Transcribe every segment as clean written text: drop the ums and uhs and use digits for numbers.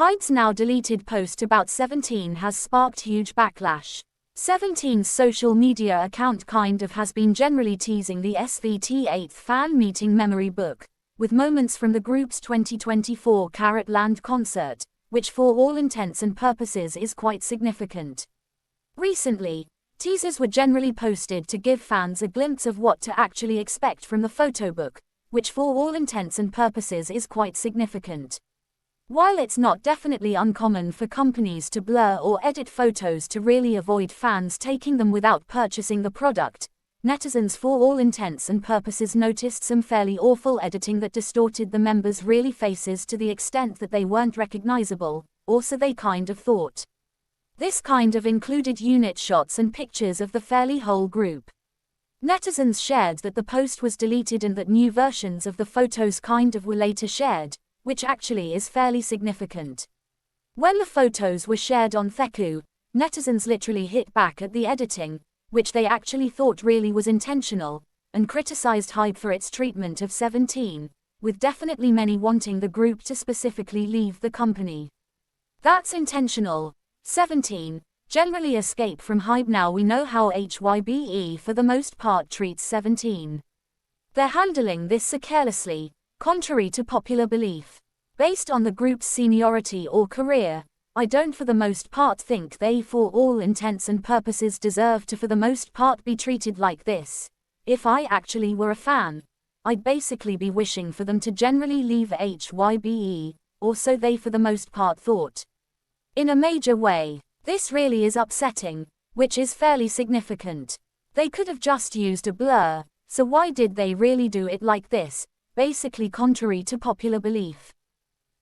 HYBE's now deleted post about 17 has sparked huge backlash. 17's social media account has been generally teasing the SVT 8th fan meeting memory book, with moments from the group's 2024 Carrot Land concert, which for all intents and purposes is quite significant. Recently, teasers were generally posted to give fans a glimpse of what to actually expect from the photobook, which for all intents and purposes is quite significant. While it's not definitely uncommon for companies to blur or edit photos to really avoid fans taking them without purchasing the product, netizens for all intents and purposes noticed some fairly awful editing that distorted the members' real faces to the extent that they weren't recognizable, or so they kind of thought. This included unit shots and pictures of the fairly whole group. Netizens shared that the post was deleted and that new versions of the photos were later shared, which actually is fairly significant. When the photos were shared on Theku, netizens literally hit back at the editing, which they actually thought really was intentional, and criticized HYBE for its treatment of 17, with definitely many wanting the group to specifically leave the company. That's intentional. 17, generally escape from HYBE. Now we know how HYBE for the most part treats 17. They're handling this so carelessly, contrary to popular belief. Based on the group's seniority or career, I don't for the most part think they for all intents and purposes deserve to for the most part be treated like this. If I actually were a fan, I'd basically be wishing for them to generally leave HYBE, or so they for the most part thought. In a major way, this really is upsetting, which is fairly significant. They could have just used a blur, so why did they really do it like this? Basically contrary to popular belief.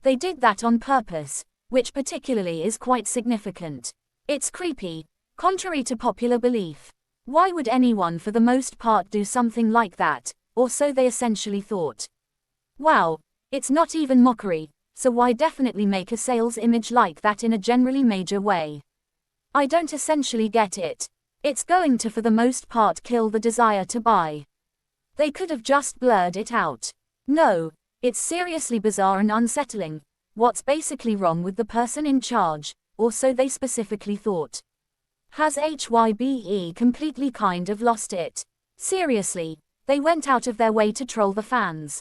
They did that on purpose, which particularly is quite significant. It's creepy, contrary to popular belief. Why would anyone for the most part do something like that, or so they essentially thought. Wow, it's not even mockery, so why definitely make a sales image like that in a generally major way? I don't essentially get it. It's going to for the most part kill the desire to buy. They could have just blurred it out. No, it's seriously bizarre and unsettling. What's basically wrong with the person in charge, or so they specifically thought? Has HYBE completely lost it? Seriously, they went out of their way to troll the fans.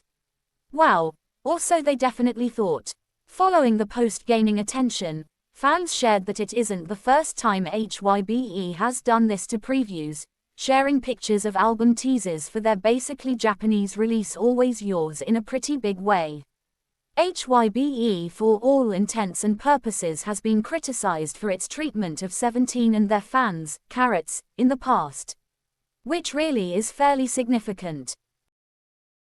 Wow, or so they definitely thought. Following the post gaining attention, fans shared that it isn't the first time HYBE has done this to previews, sharing pictures of album teasers for their basically Japanese release Always Yours in a pretty big way. HYBE for all intents and purposes has been criticized for its treatment of 17 and their fans, carrots, in the past. Which really is fairly significant.